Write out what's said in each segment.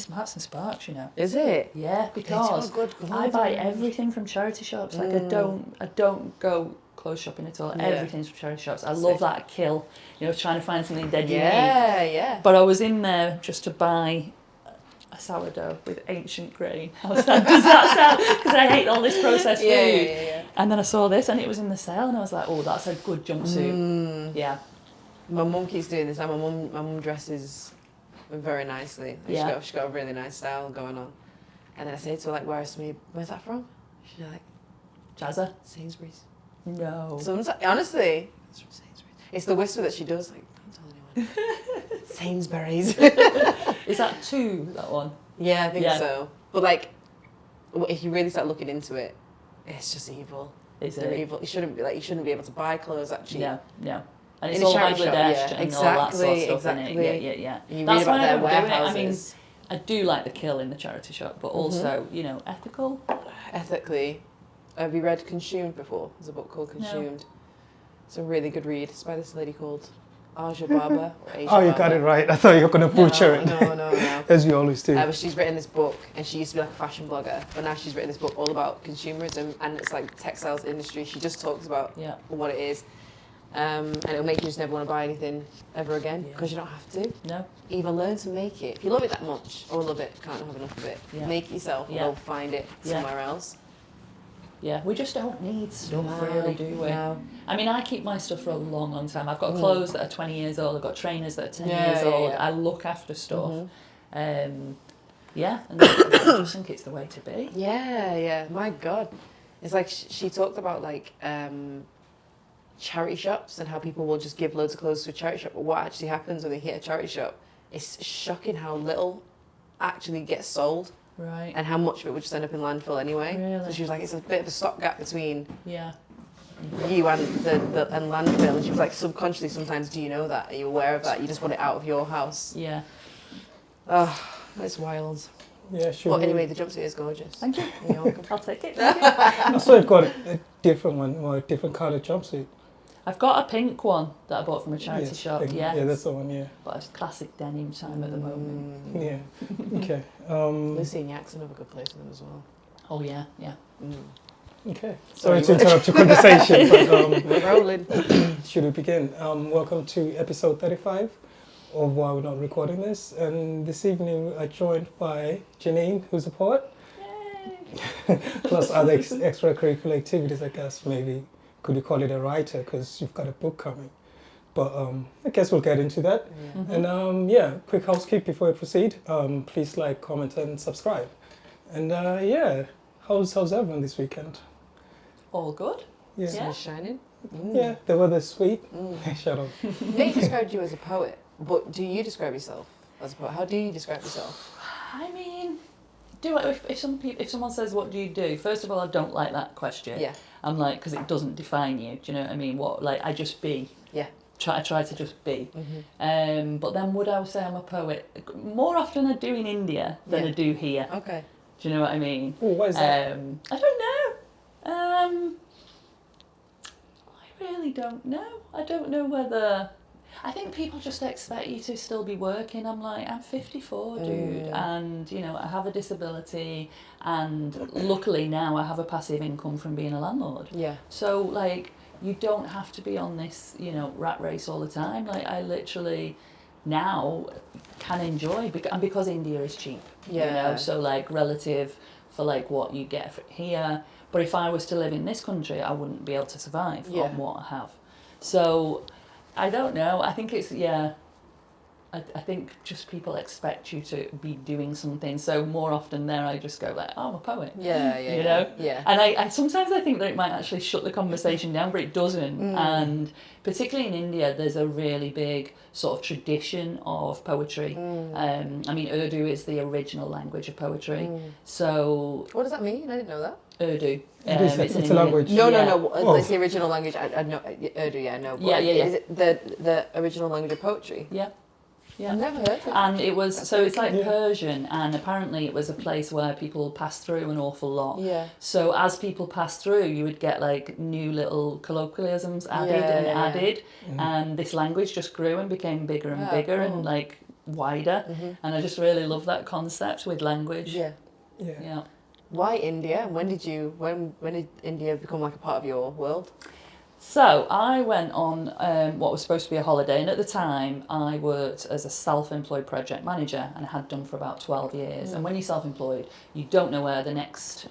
it's Marks and Sparks, you know. Is it? Yeah, because I buy everything from charity shops. Like I don't go clothes shopping at all. Everything's from charity shops. I love that kill, you know, trying to find something dead unique. Yeah. But I was in there just to buy a sourdough with ancient grain. How sad does that sound? Because I hate all this processed food. Yeah. And then I saw this and it was in the sale and I was like, oh, that's a good jumpsuit. Yeah. My mum keeps doing this. My mum dresses very nicely. Like she's got a really nice style going on. And then I say to her, like, where's that from? She's like, Jazza? Sainsbury's. No. Honestly, it's from Sainsbury's. It's the whisper that she does, like, don't tell anyone. Sainsbury's. Is that 2, that one? Yeah, I think so. But like, if you really start looking into it, it's just evil. They're evil. You shouldn't be able to buy clothes actually. Yeah. And it's all Bangladesh and all that sort of stuff in it. Yeah. You That's read about why I their don't do it. I warehouses. mean, I do like the kill in the charity shop, but also, you know, ethical. Ethically. Have you read Consumed before? There's a book called Consumed. No. It's a really good read. It's by this lady called Aja Baba. You got it right. I thought you were going to butcher it. No. As you always do. But she's written this book, and she used to be like a fashion blogger, but now she's written this book all about consumerism, and it's like the textiles industry. She just talks about what it is. And it'll make you just never want to buy anything ever again, because you don't have to. No. Either learn to make it. If you love it that much, or love it, can't have enough of it, make it yourself, or go find it somewhere else. Yeah, we just don't need stuff, really, do we? No. I mean, I keep my stuff for a long, long time. I've got clothes that are 20 years old. I've got trainers that are 10 years old. I look after stuff. And I just think it's the way to be. Yeah. My God. It's like she talked about like charity shops and how people will just give loads of clothes to a charity shop. But what actually happens when they hit a charity shop, it's shocking how little actually gets sold. Right. And how much of it would just end up in landfill anyway. Really? So she was like, it's a bit of a stopgap between you and and landfill. And she was like, subconsciously sometimes, do you know that? Are you aware of that? You just want it out of your house. Yeah. Oh, it's wild. Yeah, sure. Well, anyway, the jumpsuit is gorgeous. Thank you. You're welcome. I'll take it. I saw you've got a different one, or a different colour jumpsuit. I've got a pink one that I bought from a charity shop. Yeah, that's the one. Yeah. But it's classic denim time at the moment. Yeah. Okay. Lucy and Yak's another good place for them as well. Oh yeah. Okay. Sorry to interrupt your conversation, but we're rolling. Should we begin? Welcome to episode 35 of Why We're Not Recording This. And this evening I'm joined by Janine, who's a poet. Yay! Plus other extracurricular activities, I guess. Maybe could you call it a writer, because you've got a book coming. But I guess we'll get into that. And quick housekeeping before I proceed. Please like, comment and subscribe. And how's everyone this weekend? All good. Yeah. Sun's shining. Yeah, the weather's sweet. Shut up. They described you as a poet, but do you describe yourself as a poet? How do you describe yourself? I mean, if someone says, what do you do? First of all, I don't like that question. Yeah. I'm like, because it doesn't define you. Do you know what I mean? I just be. Yeah. I try to just be. But then would I say I'm a poet? More often I do in India than I do here. Okay. Do you know what I mean? Oh, why is that? I don't know. I really don't know. I don't know whether... I think people just expect you to still be working. I'm like, I'm 54, dude, and, you know, I have a disability, and luckily now I have a passive income from being a landlord. Yeah. So, like, you don't have to be on this, you know, rat race all the time. Like, I literally now can enjoy, and because India is cheap, you know, so, like, relative for, like, what you get here. But if I was to live in this country, I wouldn't be able to survive on what I have. So... I don't know. I think it's, I think just people expect you to be doing something. So more often there I just go like, oh, I'm a poet. Yeah. You know? Yeah. And I sometimes I think that it might actually shut the conversation down, but it doesn't. And particularly in India, there's a really big sort of tradition of poetry. I mean, Urdu is the original language of poetry. So... What does that mean? I didn't know that. Urdu. It's a language. No. It's the original language. I know Urdu. Yeah, no. Is it the original language of poetry? Yeah. I've never heard of it. And it was it's like Persian, and apparently it was a place where people passed through an awful lot. Yeah. So as people passed through, you would get like new little colloquialisms added, and this language just grew and became bigger and bigger, and like wider. And I just really love that concept with language. Yeah. Yeah. Why India? When did India become like a part of your world? So I went on what was supposed to be a holiday, and at the time I worked as a self-employed project manager, and I had done for about 12 years. And when you're self-employed, you don't know where the next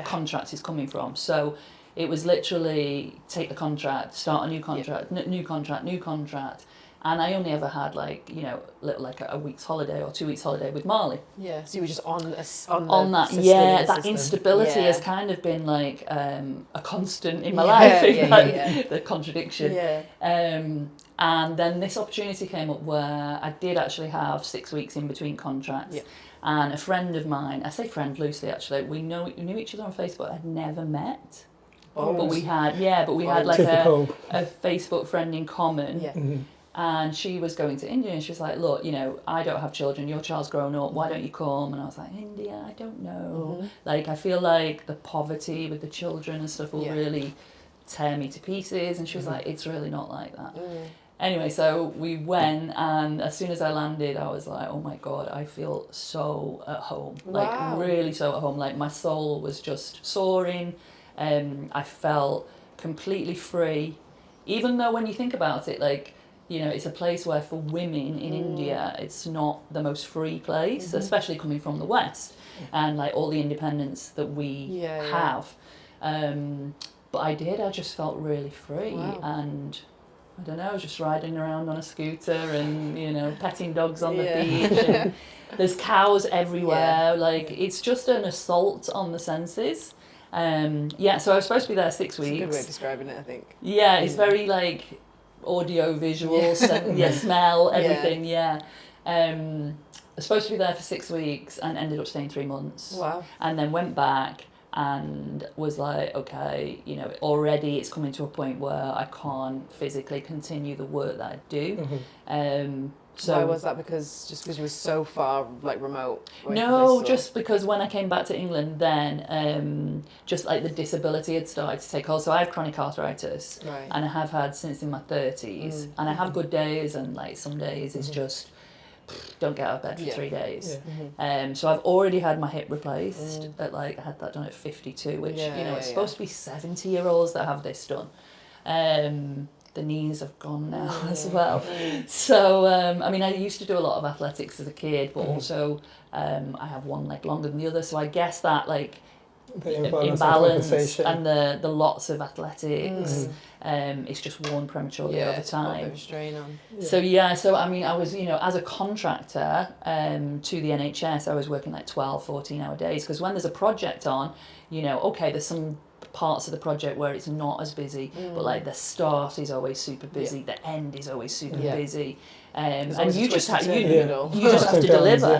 contract is coming from. So it was literally take the contract, start a new contract, new contract. And I only ever had like a week's holiday or 2 weeks holiday with Marley. Yeah, so you were just on that. That instability has kind of been like a constant in my life. The contradiction. Yeah. And then this opportunity came up where I did actually have 6 weeks in between contracts. Yeah. And a friend of mine, I say friend loosely actually, we knew each other on Facebook. I'd never met. Oh. But we had like a Facebook friend in common. Yeah. And she was going to India, and she was like, look, I don't have children, your child's grown up, why don't you come? And I was like, India, I don't know. Like, I feel like the poverty with the children and stuff will really tear me to pieces. And she was like, it's really not like that. Anyway, so we went, and as soon as I landed, I was like, oh my God, I feel so at home. Like, really so at home. Like, my soul was just soaring. I felt completely free. Even though when you think about it, like, it's a place where for women in India, it's not the most free place, especially coming from the West and like all the independence that we have. But I just felt really free. And I don't know, just riding around on a scooter and, petting dogs on the beach. And there's cows everywhere. Like, it's just an assault on the senses. So I was supposed to be there 6 weeks. That's a good way of describing it, I think. Yeah, it's very like audio, visual, smell, everything. I was supposed to be there for 6 weeks and ended up staying 3 months. Wow. And then went back and was like, okay, already it's coming to a point where I can't physically continue the work that I do. So why was that? Because you were so far like remote? No, just because when I came back to England, then just like the disability had started to take hold. So I have chronic arthritis, and I have had since in my 30s, and I have good days, and like some days it's just don't get out of bed for 3 days. So I've already had my hip replaced at I had that done at 52, which it's supposed to be 70-year-olds that have this done. The knees have gone now as well. So, I used to do a lot of athletics as a kid, but also I have one leg longer than the other. So I guess that like the imbalance and the lots of athletics, it's just worn prematurely over time. A bit of strain on. So I was, as a contractor to the NHS, I was working like 12, 14-hour days, because when there's a project on, there's some parts of the project where it's not as busy, but like the start is always super busy, the end is always super busy, and you just have to deliver.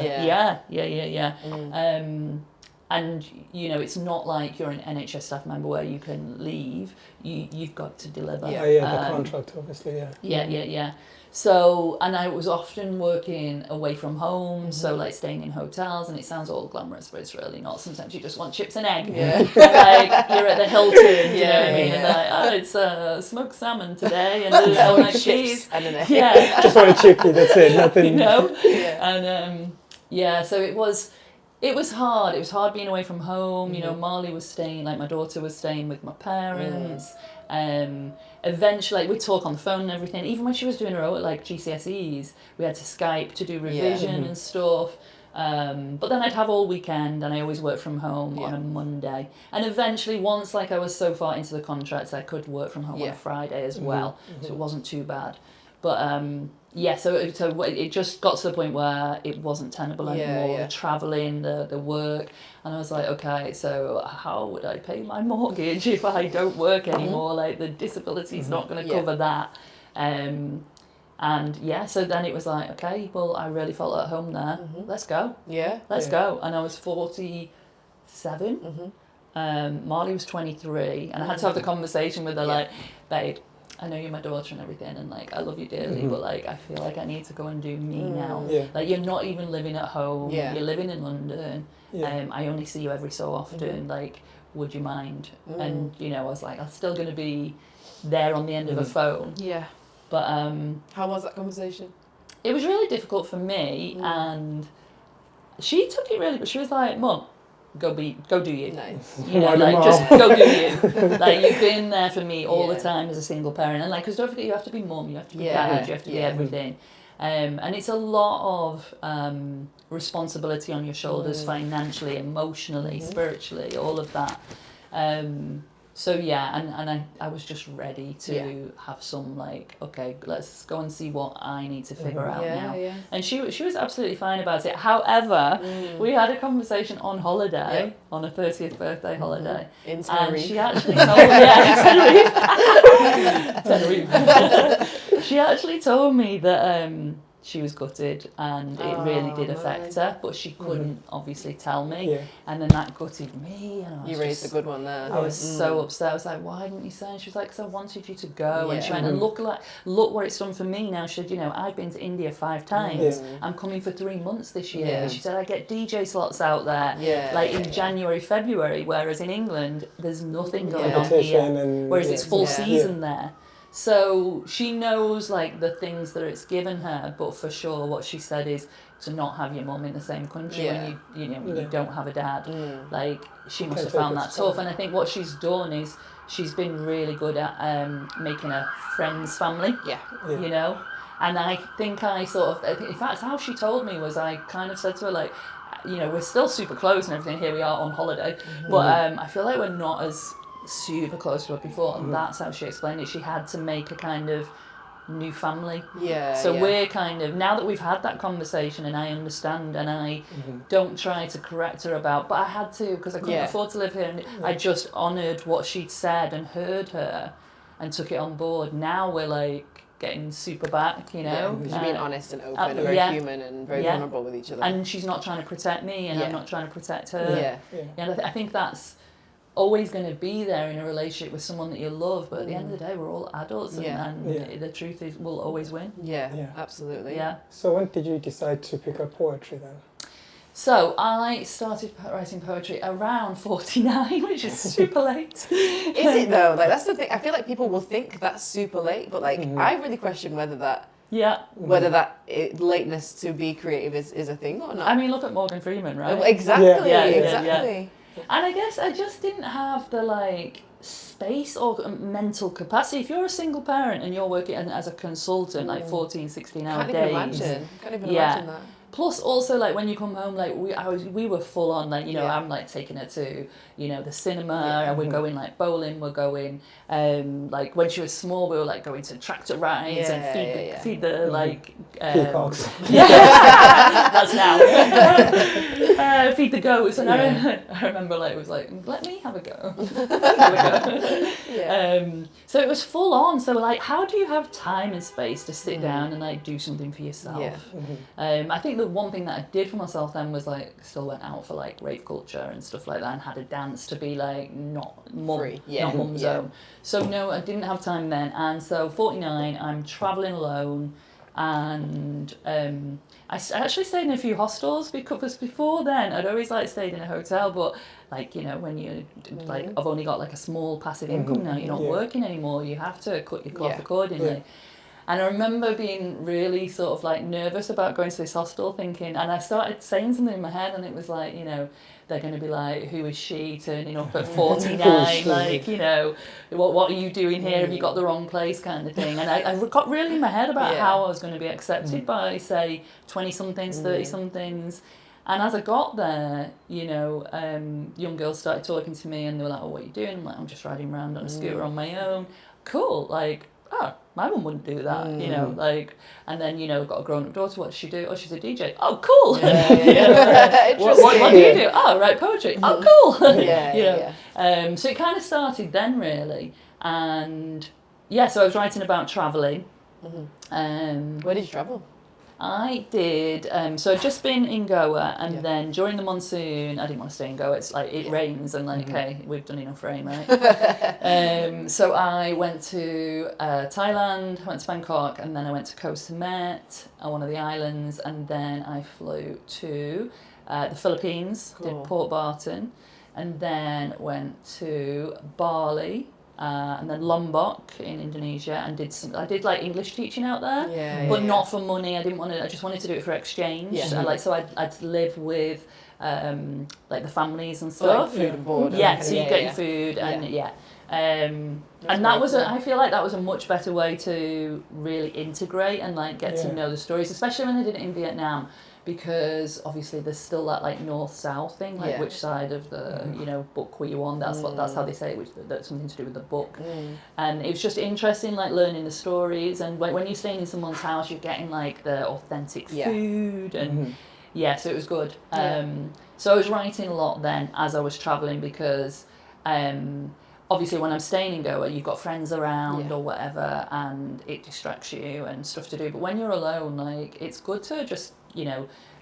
And it's not like you're an NHS staff member where you can leave. You've got to deliver. The contract, obviously. So, and I was often working away from home, so like staying in hotels, and it sounds all glamorous, but it's really not. Sometimes you just want chips and egg. Like you're at the Hilton, you know what I mean? And like, it's smoked salmon today, and like cheese. And an egg. Just want a chippy, that's it, nothing. And so it was hard. It was hard being away from home. Marley was staying, like my daughter was staying with my parents. Eventually, we'd talk on the phone and everything. Even when she was doing her own, like GCSEs, we had to Skype to do revision and stuff. But then I'd have all weekend, and I always worked from home on a Monday. And eventually, once like I was so far into the contracts, I could work from home on a Friday as well. So it wasn't too bad. But so it just got to the point where it wasn't tenable anymore. The travelling, the work, and I was like, okay, so how would I pay my mortgage if I don't work anymore? Like the disability's not going to cover that. So then it was like, okay, well, I really felt at home there. Let's go. Let's go. And I was 47. Marley was 23, and I had to have the conversation with her, like, babe, I know you're my daughter and everything, and like I love you dearly, but like I feel like I need to go and do me now. Like you're not even living at home. You're living in London. I only see you every so often. Like, would you mind? And I was like, I'm still going to be there on the end of a phone. But how was that conversation? it was really difficult for me, and she took it really, but she was like, Mum, go do you. Nice. You know, like, just go do you. Like, you've been there for me all the time as a single parent. And, like, because don't forget, you have to be mum, you have to be dad, you have to be everything. And it's a lot of responsibility on your shoulders, financially, emotionally, spiritually, all of that. So yeah, and I was just ready to have some, like, okay, let's go and see what I need to figure out now. Yeah. And she was absolutely fine about it. However, we had a conversation on holiday, on a 30th birthday holiday. In Tenerife. And she actually told me, Tenerife. She actually told me that she was gutted and it really did affect her, but she couldn't obviously tell me. And then that gutted me. And I was raised a good one there. I was so upset. I was like, why didn't you say? And she was like, because I wanted you to go. And she went, and look what it's done for me now. She said, you know, I've been to India 5 times. I'm coming for 3 months this year. She said, I get DJ slots out there, in January, February, whereas in England, there's nothing going on here. Whereas it's full season there. So she knows, like, the things that it's given her, but for sure what she said is to not have your mum in the same country when you don't have a dad. Like, she must have found that tough. And I think what she's done is she's been really good at making a friend's family, you know. And I think in fact, how she told me was, I kind of said to her, like, you know, we're still super close and everything, here we are on holiday, but I feel like we're not as super close to her before, and that's how she explained it. She had to make a kind of new family. So we're kind of, now that we've had that conversation and I understand, and I don't try to correct her about, but I had to, because I couldn't afford to live here, and I just honoured what she'd said and heard her and took it on board. Now we're like getting super back, you know. She's being honest and open and very human and very vulnerable with each other. And she's not trying to protect me, and I'm not trying to protect her. And I think that's always going to be there in a relationship with someone that you love, but at the end of the day, we're all adults, and the truth is we'll always win. Absolutely. So when did you decide to pick up poetry then? So I started writing poetry around 49, which is super late. Is it though? Like, that's the thing. I feel like people will think that's super late, but like I really question whether that lateness to be creative is a thing or not. I mean, look at Morgan Freeman, right? Exactly. Exactly. And I guess I just didn't have the, like, space or mental capacity. If you're a single parent and you're working as a consultant, like 14, 16-hour days. Can't even imagine that. Plus, also, like, when you come home, like, we were full on, like, you know, I'm, like, taking her to, you know, the cinema, and we're going, like, bowling, we're going, like, when she was small, we were, like, going to tractor rides and feed the, like... peacocks. That's now. Feed the goats. And I remember, like, it was like, let me have a go. So it was full on. So, like, how do you have time and space to sit down and, like, do something for yourself? I think the one thing that I did for myself then was, like, still went out for, like, rave culture and stuff like that, and had a dance to be, like, not mum zone. So no, I didn't have time then, and so 49, I'm travelling alone, and I actually stayed in a few hostels, because before then I'd always, like, stayed in a hotel, but, like, you know, when you, like, I've only got, like, a small passive income now, you're not working anymore, you have to cut your cloth accordingly. And I remember being really sort of, like, nervous about going to this hostel, thinking, and I started saying something in my head, and it was like, you know, they're going to be like, who is she turning up at 49? Like, you know, what are you doing here? Have you got the wrong place, kind of thing? And I got really in my head about how I was going to be accepted by, say, 20-somethings, 30-somethings. And as I got there, you know, young girls started talking to me, and they were like, oh, what are you doing? I'm like, I'm just riding around on a scooter on my own. Cool, like, oh, my mum wouldn't do that, you know, like, and then, you know, got a grown-up daughter, what does she do? Oh, she's a DJ. Oh, cool. What do you do? Oh, write poetry. Oh, cool. So it kind of started then, really, and so I was writing about travelling. Where did you travel? I did, so I'd just been in Goa, and then during the monsoon, I didn't want to stay in Goa, it's like, it rains, and like, hey, we've done enough rain, right? So I went to Thailand, went to Bangkok, and then I went to Koh Samet, one of the islands, and then I flew to the Philippines, did Port Barton, and then went to Bali, and then Lombok in Indonesia, and I did like English teaching out there, but not for money. I just wanted to do it for exchange. Yeah. So I'd live with like the families and stuff. Like food and board. Yeah, so you get your food and and that was I feel like that was a much better way to really integrate and like get to know the stories, especially when I did it in Vietnam, because obviously there's still that like north-south thing, like which side of the book were you on? That's how they say it, which that's something to do with the book. And it was just interesting, like learning the stories, and when you're staying in someone's house, you're getting like the authentic food and so it was good. So I was writing a lot then as I was traveling, because obviously when I'm staying in Goa, you've got friends around or whatever, and it distracts you and stuff to do. But when you're alone, like it's good to just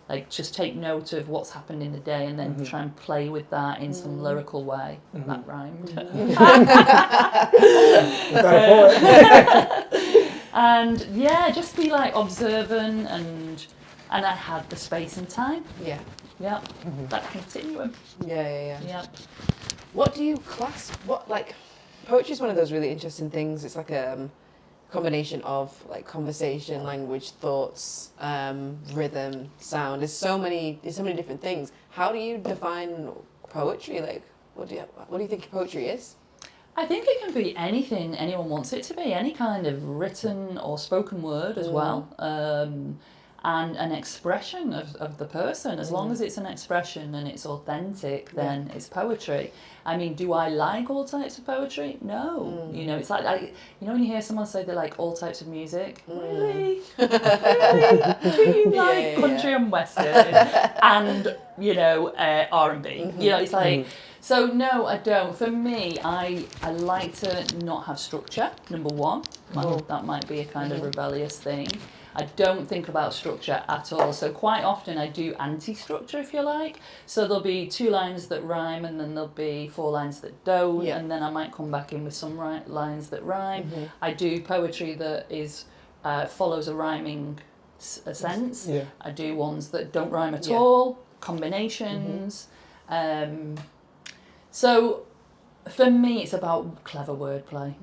like just take note of what's happened in the day, and then try and play with that in some lyrical way. That rhymed. And just be like observant, and I had the space and time. That continuum. Yeah. What do you class? Poetry is one of those really interesting things. It's like a combination of like conversation, language, thoughts, rhythm, sound. There's so many different things. How do you define poetry? Like, what do you think poetry is? I think it can be anything anyone wants it to be. Any kind of written or spoken word as well. And an expression of the person. As long as it's an expression and it's authentic, then it's poetry. I mean, do I like all types of poetry? No. It's like, when you hear someone say they like all types of music, really? Really? Do you like country and western and, R&B? It's like, so no, I don't. For me, I like to not have structure, number one. That might be a kind of rebellious thing. I don't think about structure at all. So quite often I do anti-structure, if you like. So there'll be 2 lines that rhyme, and then there'll be 4 lines that don't, and then I might come back in with some lines that rhyme. I do poetry that is follows a rhyming sense. I do ones that don't rhyme at all, combinations. So for me, it's about clever wordplay.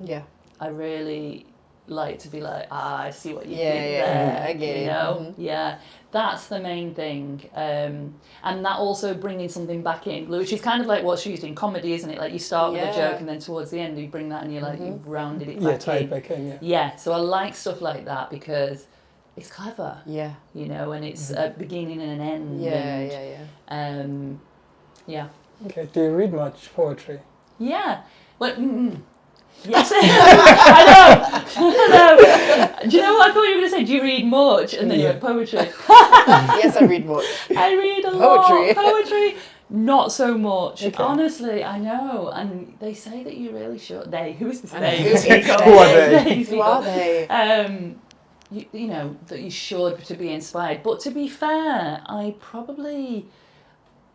I really like to be like, I see what you did there. I get it. That's the main thing. And that also bringing something back in, which is kind of like what's used in comedy, isn't it? Like you start with a joke, and then towards the end you bring that, and you're like, you've rounded it back in. Tie it back in, So I like stuff like that because it's clever. And it's a beginning and an end. Okay, do you read much poetry? Yeah. Well, yes. I know. Do you know what I thought you were going to say? Do you read much? And then you went poetry. Yes, I read much. I read a lot. Poetry. Not so much. Okay. Honestly, I know. And they say that you really should. Who's this they? Who are they? Who are they? You know, that you should to be inspired. But to be fair, I probably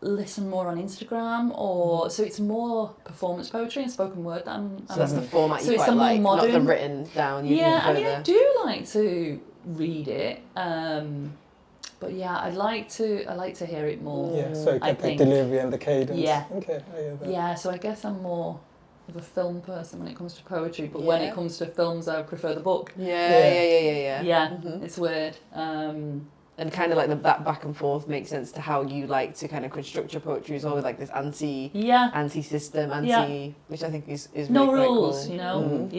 listen more on Instagram, or so it's more performance poetry and spoken word that I'm so that's the format you so quite it's like, modern, not the written down. I mean, I do like to read it, but I like to hear it more. Yeah, so you get the delivery and the cadence. Yeah. Okay, I hear that. Yeah, so I guess I'm more of a film person when it comes to poetry, but when it comes to films, I prefer the book. Yeah. It's weird. And kind of like that back and forth makes sense to how you like to kind of construct your poetry. Is always like this anti-system, which I think is really no quite rules, cool. you know.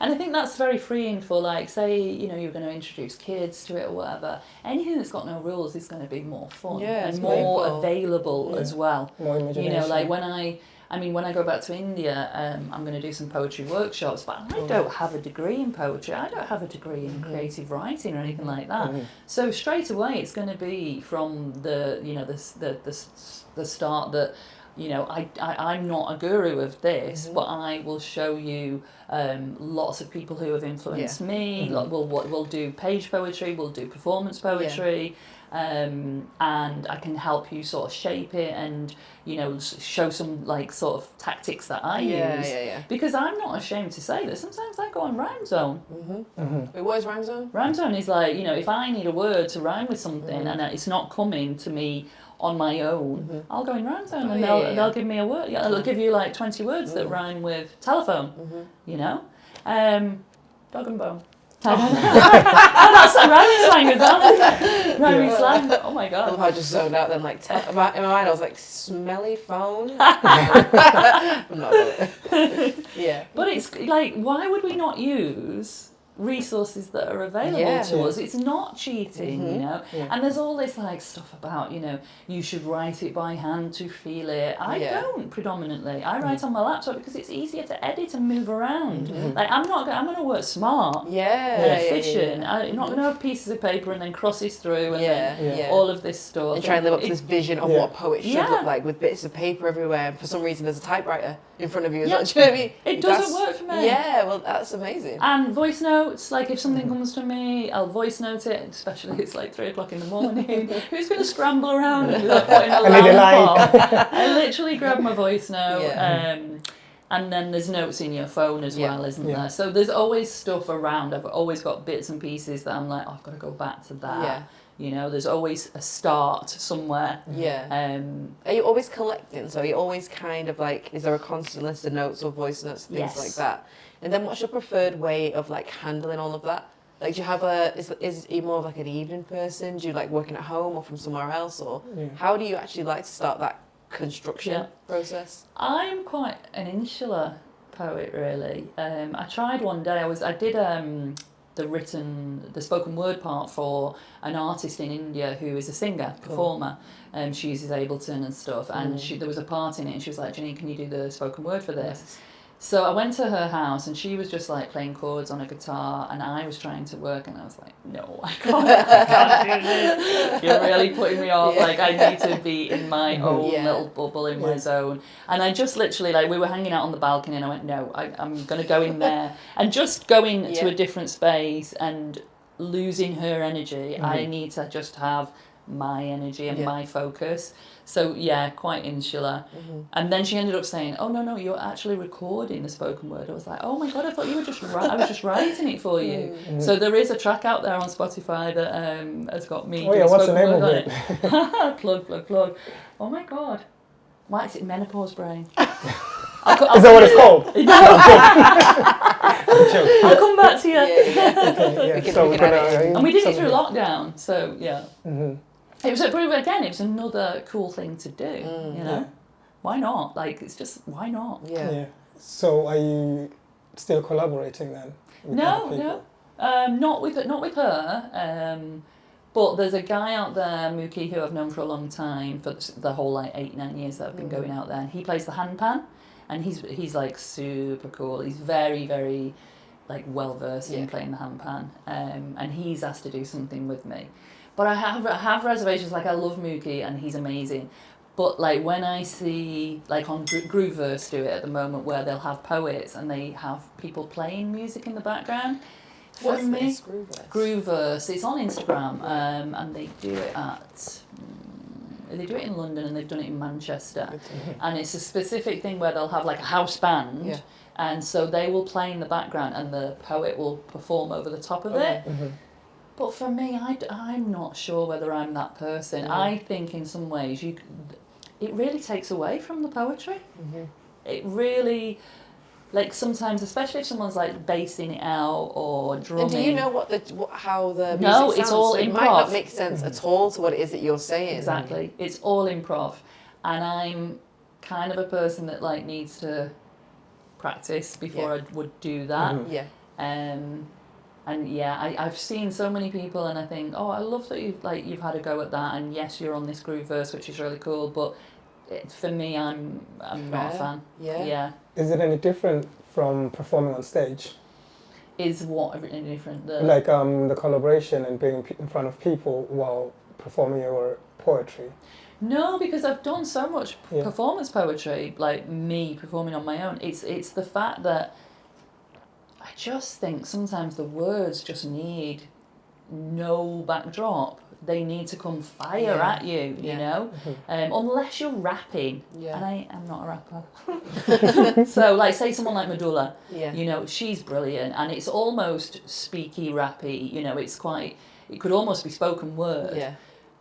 And I think that's very freeing for, like, say, you know, you're going to introduce kids to it or whatever. Anything that's got no rules is going to be more fun and more available as well. More imagination. You know, like when I go back to India, I'm going to do some poetry workshops, but I don't have a degree in poetry. I don't have a degree in creative writing or anything like that. So straight away, it's going to be from the start that, you know, I'm not a guru of this, but I will show you lots of people who have influenced me. Like we'll do page poetry, we'll do performance poetry. And I can help you sort of shape it and, you know, show some like sort of tactics that I use. Because I'm not ashamed to say that sometimes I go on Rhyme Zone. Wait, what is Rhyme Zone? Rhyme Zone is like, you know, if I need a word to rhyme with something and it's not coming to me on my own, I'll go in rhyme zone and they'll give me a word. Yeah, they'll give you like 20 words that rhyme with telephone, you know? Dog and bone. That's a rhyming slang as well. Rhyming slang. Oh my god. I love how I just zoned out then, like, in my mind I was like, smelly phone? I'm not doing it. Yeah. But it's like, why would we not use resources that are available to us? It's not cheating, you know? And there's all this like stuff about, you know, you should write it by hand to feel it. I don't predominantly. I write on my laptop because it's easier to edit and move around. Like I'm going to work smart. Efficient. I'm not going to have pieces of paper and then crosses through and then all of this stuff. And try and live up to this vision of what poets should look like, with bits of paper everywhere, and for some reason there's a typewriter in front of you. Do you know what I mean? It doesn't work for me. Yeah, well that's amazing. And voice notes, like if something comes to me, I'll voice note it, especially if it's like 3 o'clock in the morning. Who's going to scramble around and like putting a alarm clock? I literally grab my voice note. And then there's notes in your phone as well, isn't there? So there's always stuff around. I've always got bits and pieces that I'm like, oh, I've got to go back to that. Yeah. You know, there's always a start somewhere. Yeah. Are you always collecting? So are you always kind of like, is there a constant list of notes or voice notes, things like that? And then what's your preferred way of like handling all of that? Like, do you have is you more of like an evening person? Do you like working at home or from somewhere else? Or how do you actually like to start that construction process? I'm quite an insular poet, really. I tried one day. I did the spoken word part for an artist in India who is a singer, performer. She uses Ableton and stuff. And there was a part in it, and she was like, Janine, can you do the spoken word for this? Yes. So I went to her house and she was just like playing chords on a guitar and I was trying to work and I was like, no, I can't do this. You're really putting me off. Like I need to be in my own little bubble in my zone. And I just literally, like we were hanging out on the balcony and I went, no, I'm going to go in there. And just going to a different space and losing her energy, I need to just have my energy and my focus. So quite insular. And then she ended up saying, oh no, you're actually recording the spoken word. I was like, oh my god, I thought you were just I was just writing it for you. So there is a track out there on Spotify that has got me doing what's the spoken name word of it? plug. Oh my god, why is it menopause brain? Is that what it's called? I'll come back to you. And we did it through lockdown, so It was another cool thing to do, you know? Why not? Like, it's just, why not? Yeah. So are you still collaborating then? No. Not with her. But there's a guy out there, Mookie, who I've known for a long time, for the whole like 8-9 years that I've been going out there. And he plays the handpan, and he's like super cool. He's very, very like well versed in playing the handpan. And he's asked to do something with me. But I have reservations. Like I love Mookie and he's amazing, but like when I see like on Grooveverse do it at the moment where they'll have poets and they have people playing music in the background. What's this Grooveverse? It's on Instagram, and they do it in London and they've done it in Manchester, and it's a specific thing where they'll have like a house band, and so they will play in the background and the poet will perform over the top of it. But for me, I'm not sure whether I'm that person. I think in some ways it really takes away from the poetry. It really, like sometimes, especially if someone's like basing it out or drumming. And do you know how the music sounds? It's all so improv. It might not make sense at all to what it is that you're saying. Exactly, it's all improv, and I'm kind of a person that like needs to practice before I would do that. And I've seen so many people, and I think, oh, I love that you've had a go at that, and yes, you're on this Grooveverse, which is really cool. But for me, I'm not a fan. Yeah. Is it any different from performing on stage? Is what any different? Like the collaboration and being in front of people while performing your poetry. No, because I've done so much performance poetry, like me performing on my own. It's the fact that I just think sometimes the words just need no backdrop. They need to come fire at you, you know? Unless you're rapping. And I am not a rapper. So, like, say someone like Medulla, you know, she's brilliant. And it's almost speaky, rappy, you know, it could almost be spoken word.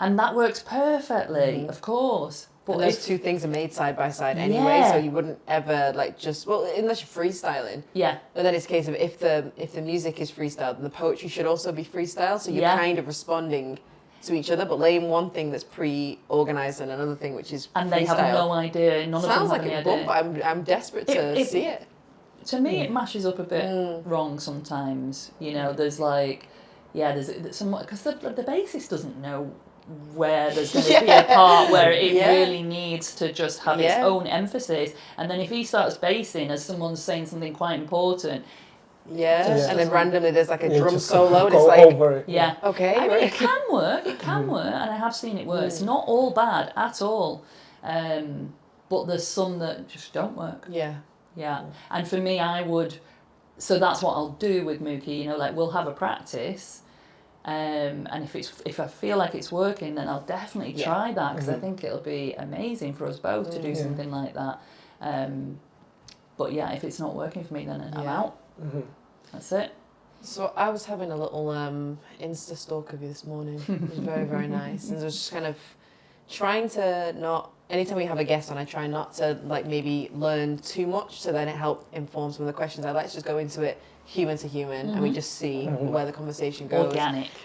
And that works perfectly, of course. But And those two things are made side by side anyway, so you wouldn't ever like just unless you're freestyling. Yeah. But then it's a case of if the music is freestyled, then the poetry should also be freestyle. So you're kind of responding to each other, but laying one thing that's pre-organized and another thing which is and freestyle. they have no idea. None Sounds of them like have any it, idea. but I'm desperate to see it. To me, it mashes up a bit wrong sometimes. You know, there's like, there's some because the bassist doesn't know where there's going to be a part where it really needs to just have its own emphasis, and then if he starts bassing as someone's saying something quite important, and then randomly there's like a drum just solo, and go it's like, over it. okay, I mean, it can work, and I have seen it work. It's not all bad at all, but there's some that just don't work. Yeah, and for me, so that's what I'll do with Mookie. You know, like we'll have a practice. And if I feel like it's working, then I'll definitely try that because I think it'll be amazing for us both to do something like that. But yeah, if it's not working for me, then I'm out. That's it. So I was having a little Insta stalk of you this morning. It was very, very nice. And I was just kind of trying to not, anytime we have a guest on, I try not to like maybe learn too much so then it help inform some of the questions. I like to just go into it human to human and we just see where the conversation goes.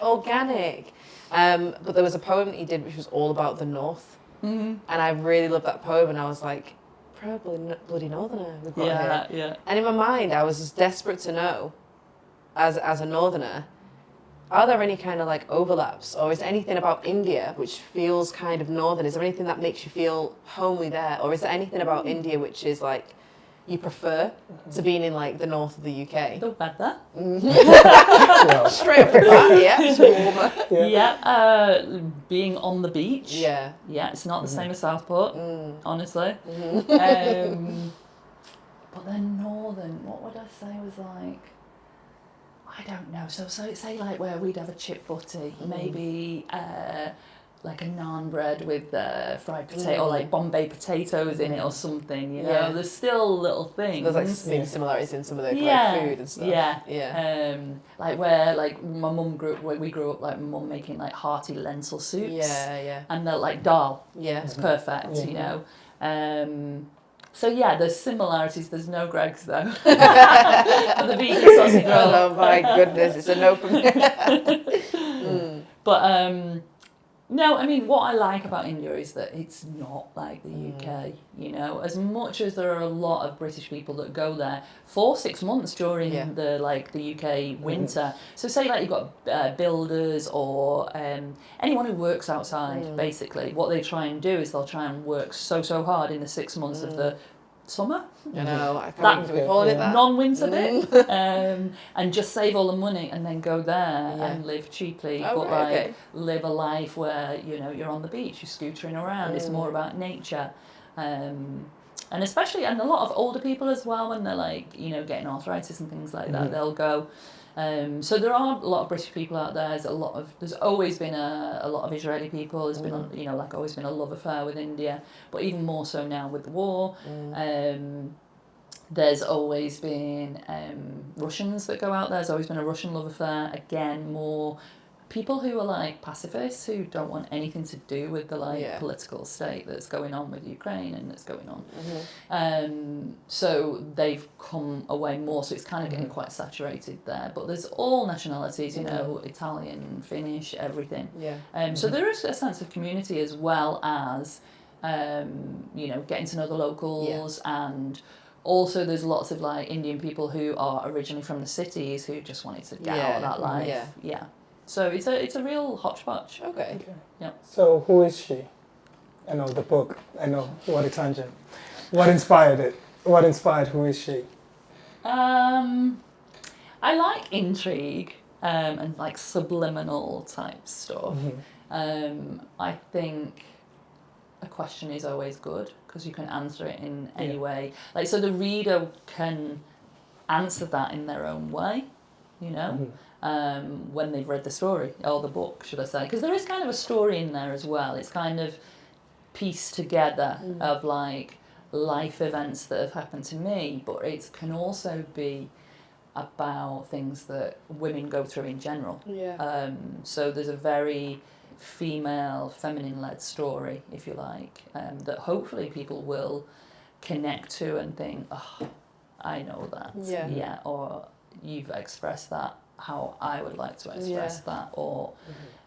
Organic. But there was a poem that you did which was all about the North. And I really loved that poem and I was like, probably bloody Northerner we've got here. And in my mind I was just desperate to know, as a Northerner, are there any kind of like overlaps, or is there anything about India which feels kind of northern? Is there anything that makes you feel homely there, or is there anything about India which is like you prefer to being in like the north of the UK? The weather. Straight off the bat, it's warmer. Being on the beach. Yeah, it's not the same as Southport, honestly. But then northern, what would I say was like? I don't know. So say like where we'd have a chip butty, maybe like a naan bread with fried potato, or like Bombay potatoes in it or something. You know, there's still little things. There's like maybe similarities in some of the like, food and stuff. Like where like my mum we grew up like my mum making like hearty lentil soups. And they're like dal. It's perfect. You know. So yeah, there's similarities. There's no Greggs though. The vegan sausage roll. Oh my goodness, it's a no from me. But no, I mean what I like about India is that it's not like the UK. You know, as much as there are a lot of British people that go there for 6 months during the UK winter. So say like you've got builders or anyone who works outside. Basically, what they try and do is they'll try and work so hard in the 6 months of the summer. I know, I can't believe we call it that. Non-winter bit, and just save all the money and then go there and live cheaply, but live a life where you know you're on the beach, you're scootering around. It's more about nature, and especially and a lot of older people as well when they're like you know getting arthritis and things like that, they'll go. So there are a lot of British people out there. There's always been a lot of Israeli people. There's been always been a love affair with India, but even more so now with the war. There's always been Russians that go out there. There's always been a Russian love affair. Again, more people who are like pacifists who don't want anything to do with the political state that's going on with Ukraine and that's going on. So they've come away more. So it's kind of getting quite saturated there. But there's all nationalities, you know, Italian, Finnish, everything. So there is a sense of community as well as, you know, getting to know the locals and. Also, there's lots of like Indian people who are originally from the cities who just wanted to get out of that life. So it's a real hodgepodge. Okay. Yeah. So who is she? I know the book. I know what a tangent. What inspired it? What inspired who is she? I like intrigue and like subliminal type stuff. I think a question is always good because you can answer it in any way. Like so, the reader can answer that in their own way. You know. When they've read the story, or the book, should I say. Because there is kind of a story in there as well. It's kind of pieced together of like life events that have happened to me, but it can also be about things that women go through in general. So there's a very female, feminine-led story, if you like, that hopefully people will connect to and think, oh, I know that. Yeah. Or you've expressed that how I would like to express that, or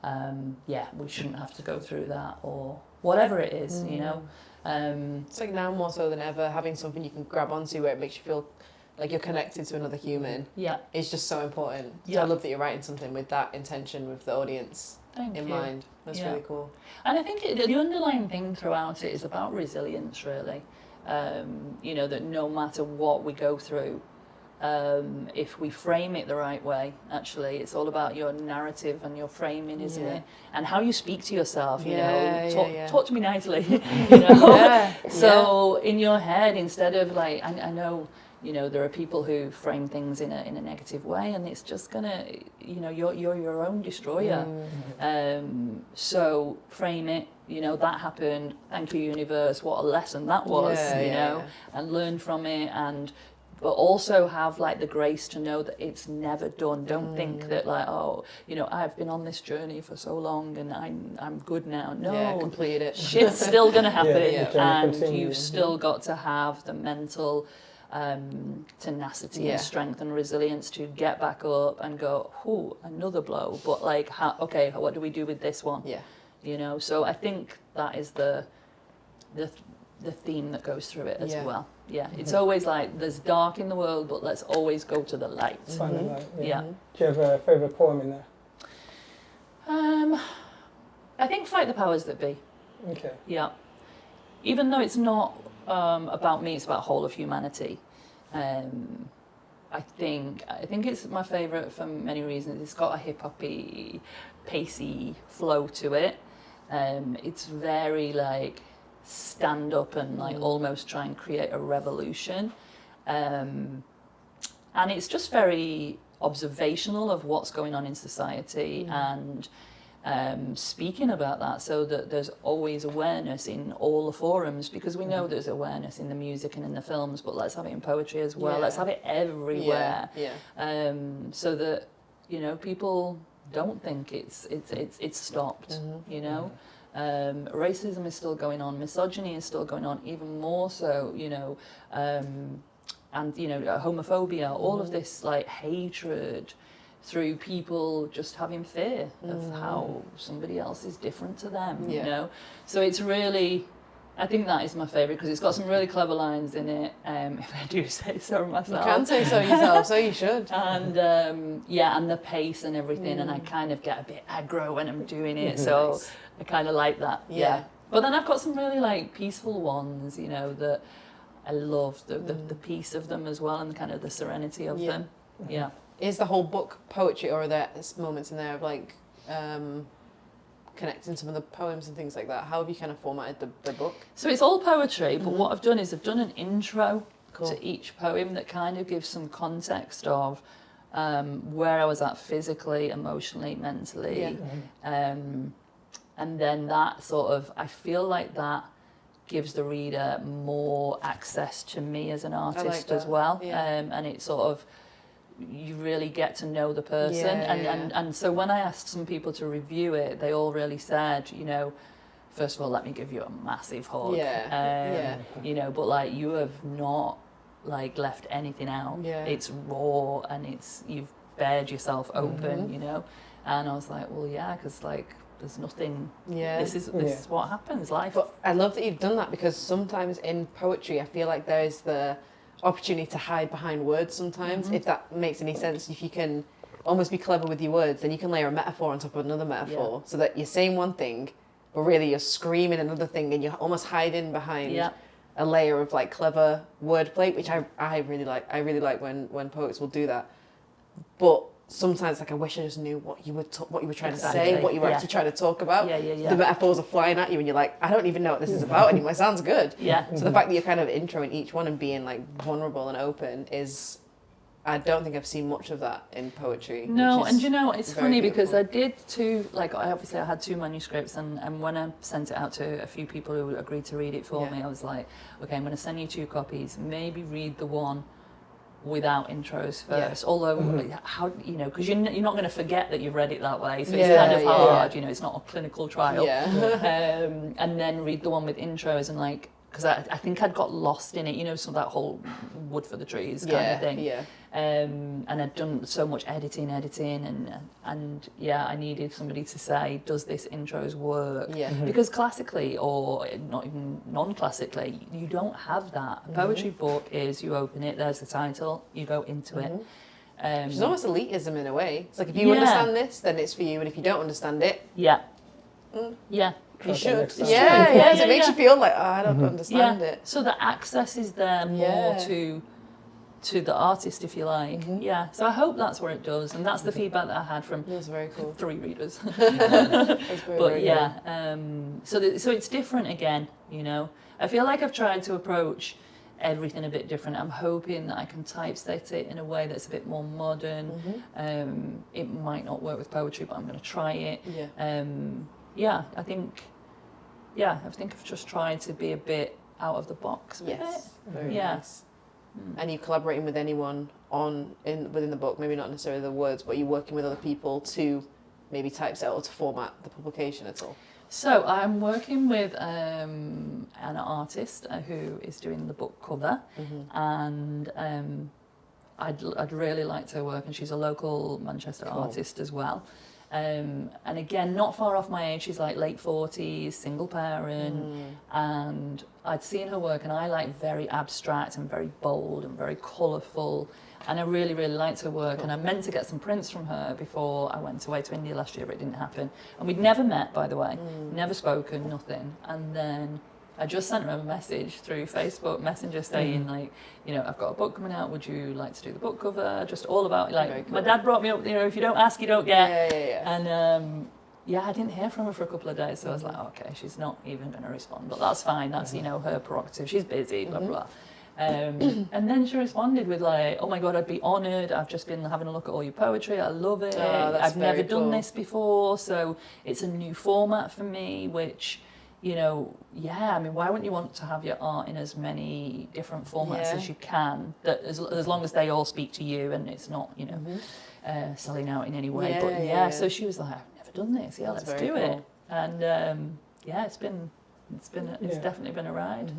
we shouldn't have to go through that, or whatever it is, you know. It's like now more so than ever, having something you can grab onto where it makes you feel like you're connected to another human. Yeah, it's just so important. So I love that you're writing something with that intention, with the audience in mind. That's really cool. And I think the underlying thing throughout it is about resilience, really. You know, that no matter what we go through, if we frame it the right way, actually, it's all about your narrative and your framing, isn't it? And how you speak to yourself, you know, talk to me nicely, you know? So in your head, instead of like, I know, you know, there are people who frame things in a negative way, and it's just gonna, you know, you're your own destroyer. So frame it, you know, that happened, thank you universe, what a lesson that was, you know, and learn from it, but also have like the grace to know that it's never done. Don't think that like, oh, you know, I've been on this journey for so long and I'm good now. No, complete it. Shit's still gonna happen, and you've still got to have the mental tenacity and strength and resilience to get back up and go, oh, another blow. But like, okay, what do we do with this one? You know. So I think that is the theme that goes through it as well. It's always like there's dark in the world, but let's always go to the light. Find the light. Do you have a favourite poem in there? I think Fight the Powers That Be. Okay. Yeah. Even though it's not about me, it's about whole of humanity. I think it's my favourite for many reasons. It's got a hip-hoppy, pacey flow to it. It's very like stand up and like almost try and create a revolution, and it's just very observational of what's going on in society and speaking about that, so that there's always awareness in all the forums, because we know there's awareness in the music and in the films, but let's have it in poetry as well. Let's have it everywhere, so that, you know, people don't think it's stopped. You know. Racism is still going on, misogyny is still going on, even more so, you know, and, you know, homophobia, all of this, like, hatred through people just having fear of how somebody else is different to them, you know. So it's really, I think that is my favourite, because it's got some really clever lines in it, if I do say so myself. You can say so yourself, so you should. And and the pace and everything, and I kind of get a bit aggro when I'm doing it, so I kind of like that. But then I've got some really like peaceful ones, you know, that I love the peace of them as well, and kind of the serenity of them. Is the whole book poetry, or are there moments in there of like connecting some of the poems and things like that? How have you kind of formatted the book? So it's all poetry, but what I've done is I've done an intro to each poem that kind of gives some context of where I was at physically, emotionally, mentally. And then that sort of, I feel like that gives the reader more access to me as an artist as well. And it sort of, you really get to know the person. And so when I asked some people to review it, they all really said, you know, first of all, let me give you a massive hug. You know, but like, you have not like left anything out. It's raw, and you've bared yourself open, you know. And I was like, well, yeah, because like, there's nothing, this is what happens, life. But I love that you've done that, because sometimes in poetry, I feel like there's the opportunity to hide behind words sometimes, if that makes any sense. If you can almost be clever with your words, then you can layer a metaphor on top of another metaphor, so that you're saying one thing, but really you're screaming another thing, and you're almost hiding behind a layer of like clever wordplay, which I really like. I really like when poets will do that. But sometimes, like, I wish I just knew what you were trying to say, what you were actually trying to talk about. The metaphors are flying at you, and you're like, I don't even know what this is about anymore. It sounds good. So the fact that you're kind of introing each one and being like vulnerable and open is, I don't think I've seen much of that in poetry. No, and you know, it's funny because I did I had two manuscripts, and when I sent it out to a few people who agreed to read it for me, I was like, okay, I'm going to send you 2 copies, maybe read the one without intros first. Although, how, you know, because you're not going to forget that you've read it that way, so it's kind of hard. You know, it's not a clinical trial. And then read the one with intros and like, because I think I'd got lost in it, you know, some of that whole wood for the trees kind of thing. And I'd done so much editing, and I needed somebody to say, does this intros work? Because classically, or not even non-classically, you don't have that. A poetry book is, you open it, there's the title, you go into it. It's almost elitism in a way. It's like, if you understand this, then it's for you, and if you don't understand it, you should. So it makes you feel like, oh, I don't understand it. So the access is there more to the artist, if you like. So I hope that's where it does, and that's the feedback that I had from very cool. 3 readers. That's very So it's different again, you know. I feel like I've tried to approach everything a bit different. I'm hoping that I can typeset it in a way that's a bit more modern. It might not work with poetry, but I'm going to try it. I think I've just tried to be a bit out of the box. Very nice. And you collaborating with anyone within the book, maybe not necessarily the words, but you're working with other people to maybe typeset or to format the publication at all? So I'm working with an artist who is doing the book cover, and I'd really liked her work, and she's a local Manchester artist as well. And again, not far off my age. She's like late 40s, single parent, and I'd seen her work, and I like very abstract and very bold and very colourful, and I really, really liked her work. And I meant to get some prints from her before I went away to India last year, but it didn't happen. And we'd never met, by the way, never spoken, nothing. And then I just sent her a message through Facebook Messenger saying, like, you know, I've got a book coming out, would you like to do the book cover? Just all about, like, my dad brought me up, you know, if you don't ask, you don't get. And I didn't hear from her for a couple of days, so I was like, okay, she's not even going to respond, but that's fine, that's, you know, her prerogative, she's busy, blah, blah. And then she responded with like, oh my God, I'd be honoured, I've just been having a look at all your poetry, I love it, I've never done this before, so it's a new format for me, which, you know, I mean, why wouldn't you want to have your art in as many different formats as you can, that as long as they all speak to you and it's not, you know, selling out in any way. So she was like, I've never done this, let's do it. And it's definitely been a ride.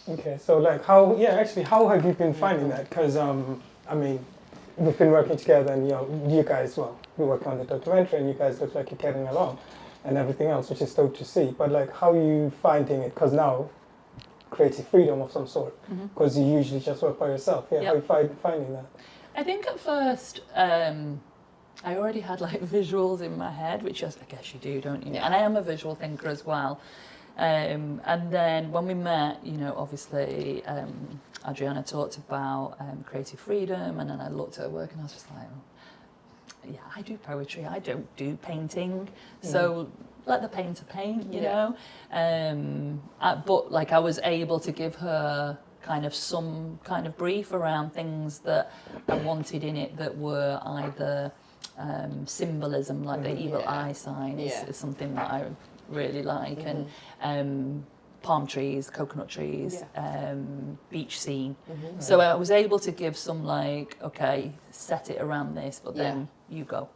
Okay, so like how have you been finding that? Because I mean, we've been working together, and you guys, we worked on the documentary, and you guys look like you're getting along and everything else, which is dope to see. But like, how are you finding it? Because now, creative freedom of some sort, because you usually just work by yourself. How are you finding that? I think at first, I already had like visuals in my head, which I guess you do, don't you? And I am a visual thinker as well. And then when we met, you know, obviously Adriana talked about creative freedom, and then I looked at her work and I was just like, I do poetry, I don't do painting, so let the painter paint, you know. But like, I was able to give her kind of some kind of brief around things that I wanted in it that were either symbolism, like the evil eye sign is something that I really like, and palm trees, coconut trees, beach scene. So I was able to give some like, okay, set it around this, but then you go,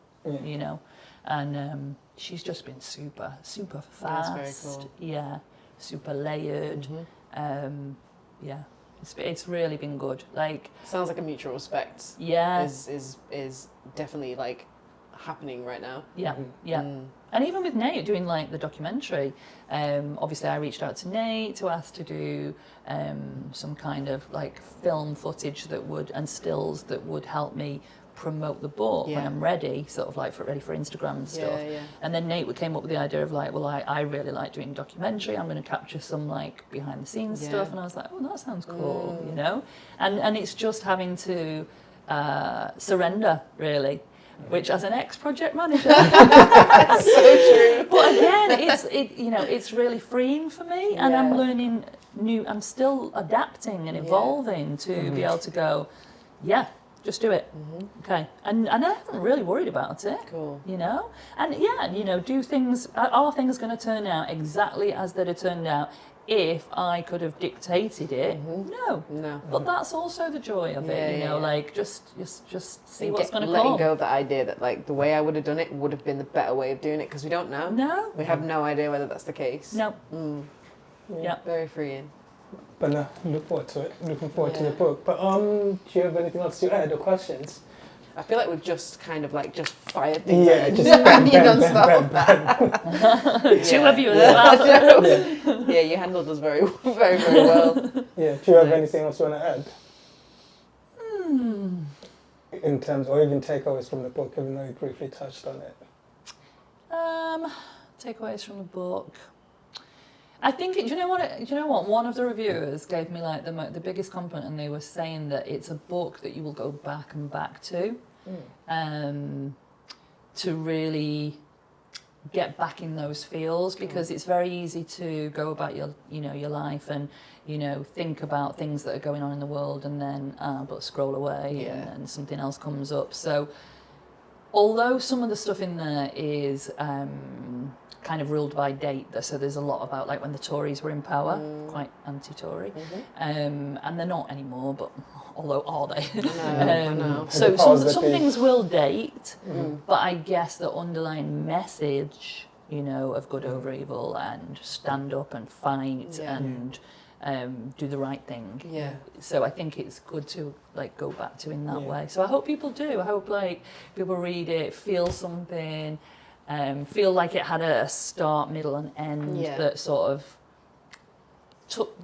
you know. And she's just been super fast. That's very cool. Super layered. It's really been good. Like, sounds like a mutual respect. Is definitely like happening right now. And even with Nate doing like the documentary, obviously I reached out to Nate to ask to do some kind of like film footage and stills that would help me promote the book when I'm ready, sort of like ready for Instagram and stuff. And then Nate came up with the idea of like, well, I really like doing documentary, I'm going to capture some like behind the scenes stuff, and I was like, oh, that sounds cool, you know. And it's just having to surrender, really. Which, as an ex-project manager, so true. But again, it's really freeing for me, and I'm learning I'm still adapting and evolving to be able to go, just do it, okay. And I haven't really worried about it. Cool. You know, and do things. Are things going to turn out exactly as they'd have turned out if I could have dictated it, no. But that's also the joy of it, like just see what's going to come. Letting go of the idea that like the way I would have done it would have been the better way of doing it, because we don't know. No. We have no idea whether that's the case. No. Yeah. Very freeing. But no, look forward to it. Looking forward to the book. But do you have anything else to add or questions? I feel like we've just kind of like just fired things. Yeah, just bam, bam, bam, bam. Two of you as well. Yeah, you handled us very, very, very well. Yeah. Do you have anything else you want to add? In terms, or even takeaways from the book, even though you briefly touched on it. Takeaways from the book. I think, do you know what? One of the reviewers gave me like the biggest compliment, and they were saying that it's a book that you will go back and back to really get back in those feels, because it's very easy to go about your life and think about things that are going on in the world, and then but scroll away and then something else comes up. So although some of the stuff in there is kind of ruled by date, so there's a lot about like when the Tories were in power, quite anti-Tory, and they're not anymore, but although are they? I know. So some things will date, but I guess the underlying message, of good over evil and stand up and fight and do the right thing. Yeah. So I think it's good to like go back to in that way. So I hope people do. I hope like people read it, feel something. Feel like it had a start, middle, and end that sort of took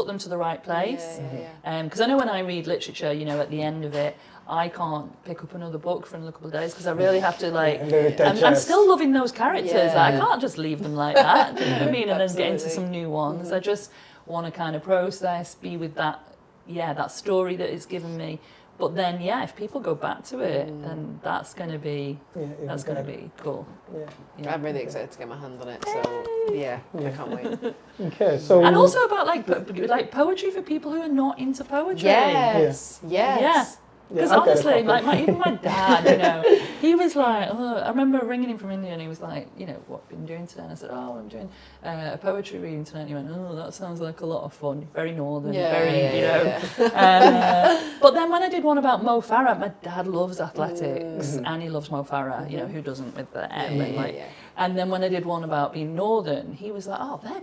them to the right place. Because I know when I read literature, at the end of it, I can't pick up another book for another couple of days because I really have to like. I'm still loving those characters. I can't just leave them like that. Do you know what I mean? And then get into some new ones. I just want to kind of process, be with that story that it's given me. But then, if people go back to it, then that's going to be cool. Yeah. I'm really excited to get my hands on it. So I can't wait. Okay, so and also about like poetry for people who are not into poetry. Yes. Because honestly, even my dad, he was like, I remember ringing him from India, and he was like, what have you been doing today? And I said, I'm doing a poetry reading tonight. And he went, that sounds like a lot of fun. Very northern, but then when I did one about Mo Farah, my dad loves athletics, and he loves Mo Farah, who doesn't with the M. And then when I did one about being northern, he was like, they're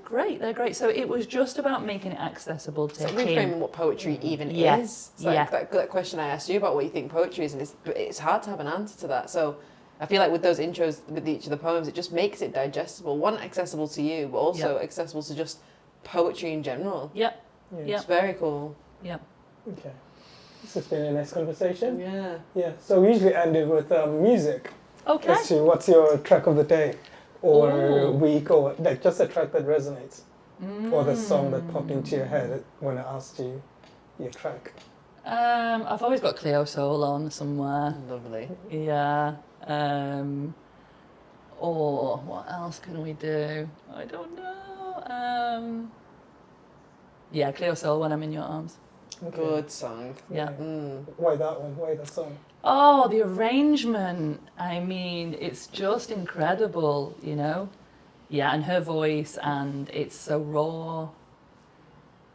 great. So it was just about making it accessible to him. Reframing what poetry even is. It's like that question I asked you about what you think poetry is, and it's hard to have an answer to that. So I feel like with those intros with each of the poems, it just makes it digestible. One, accessible to you, but also accessible to just poetry in general. It's very cool. Okay. This has been a nice conversation. Yeah. So we usually end it with music. Okay. Let's see, what's your track of the day or week, or like just a track that resonates, or the song that popped into your head when I asked you your track? I've always got Cleo Soul on somewhere. Lovely. Yeah. Or what else can we do? I don't know. Cleo Soul, When I'm in Your Arms. Okay. Good song. Yeah. Why that one? Why that song? Oh, the arrangement. I mean, it's just incredible, Yeah, and her voice, and it's so raw.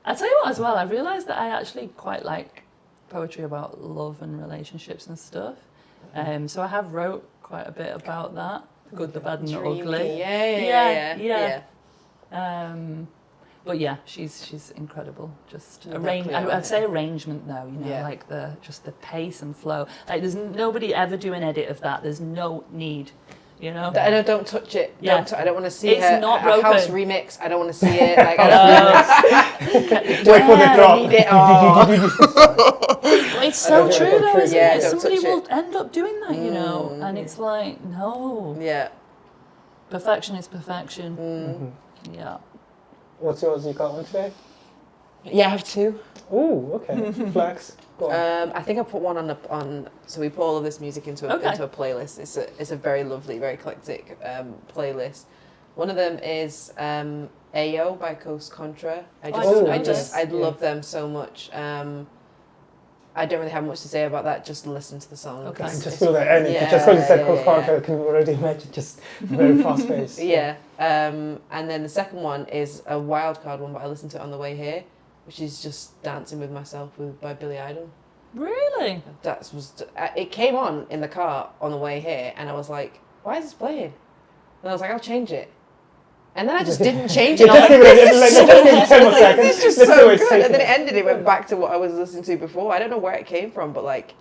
I tell you what, as well, I realised that I actually quite like poetry about love and relationships and stuff. So I have wrote quite a bit about that. The good, the bad, and the ugly. Yeah. But she's incredible. Just I'd say arrangement though, like the pace and flow. Like there's nobody ever do an edit of that. There's no need, Don't touch it. Yeah. I don't want to see it's her not a broken. house remix. I don't want to see it. Like Wait for the drop. I need it. It's so true though, isn't it? don't Somebody touch will end up doing that, and it's like, no. Yeah. Perfection is perfection. Yeah. What's yours? You got one today? Yeah, I have two. Oh, okay. Flax. Go on. I think I put one on. So we put all of this music into a playlist. It's a very lovely, very eclectic playlist. One of them is Ayo by Coast Contra. I love them so much. I don't really have much to say about that. Just listen to the song. Okay. Just feel that energy. Just when you said post-punk, I can already imagine just very fast paced. Yeah. And then the second one is a wild card one, but I listened to it on the way here, which is just Dancing with Myself by Billy Idol. Really? It came on in the car on the way here, and I was like, why is this playing? And I was like, I'll change it. And then I just didn't change it. I was like, this is just so good. And then it ended. It went back to what I was listening to before. I don't know where it came from, but like,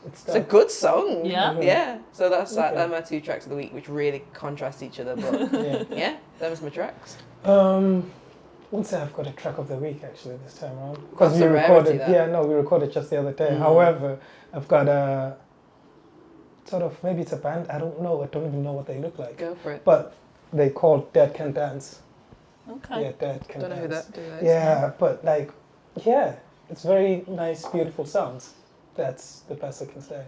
it's a good song. Yeah. Yeah. So that's those are my 2 tracks of the week, which really contrast each other. But yeah, those are my tracks. Wouldn't say I've got a track of the week actually this time around because we recorded. We recorded just the other day. However, I've got a sort of, maybe it's a band. I don't know. I don't even know what they look like. Go for it. But they called Dead Can Dance. Okay. Yeah, Dead Can Dance. Don't know who that is. Yeah, but like, it's very nice, beautiful sounds. That's the best I can say.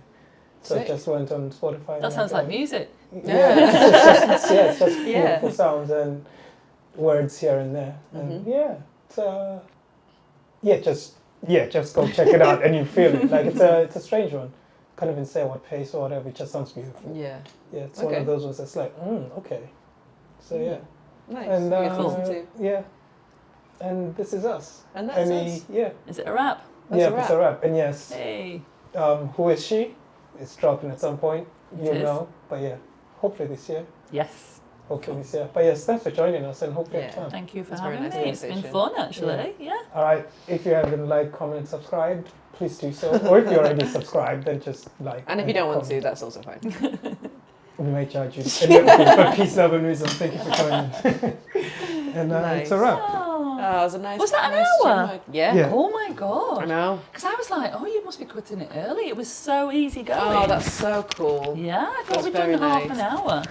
So I just went on Spotify. That sounds like music. Yeah, it's just beautiful sounds and words here and there. And just go check it out and you feel it. Like it's a strange one. Can't even say what pace or whatever. It just sounds beautiful. Yeah. Yeah, it's one of those ones that's like, okay. So yeah. Nice. And too. yeah. And this is us. And that's us. Yeah. Is it a rap? It's a rap. And yes. Hey. Who is she? It's dropping at some point. You'll know. But yeah, hopefully this year. Yes. Hopefully this year. But yes, thanks for joining us and hopefully it's fun. Thank you for It's having very me. nice It's been conversation. fun actually. Yeah. All right. If you haven't liked, comment, subscribed, please do so. Or if you're already subscribed, then just like. And if you don't want to, that's also fine. We may charge you a little bit, but peace, love, and wisdom. Thank you for coming. And it's a wrap. Oh. Oh, it was a nice. Was that an nice hour? chat. Yeah. Oh my god. I know. Because I was like, oh, you must be cutting it early. It was so easy going. Oh, that's so cool. Yeah, I thought That's we'd done very half nice. an hour.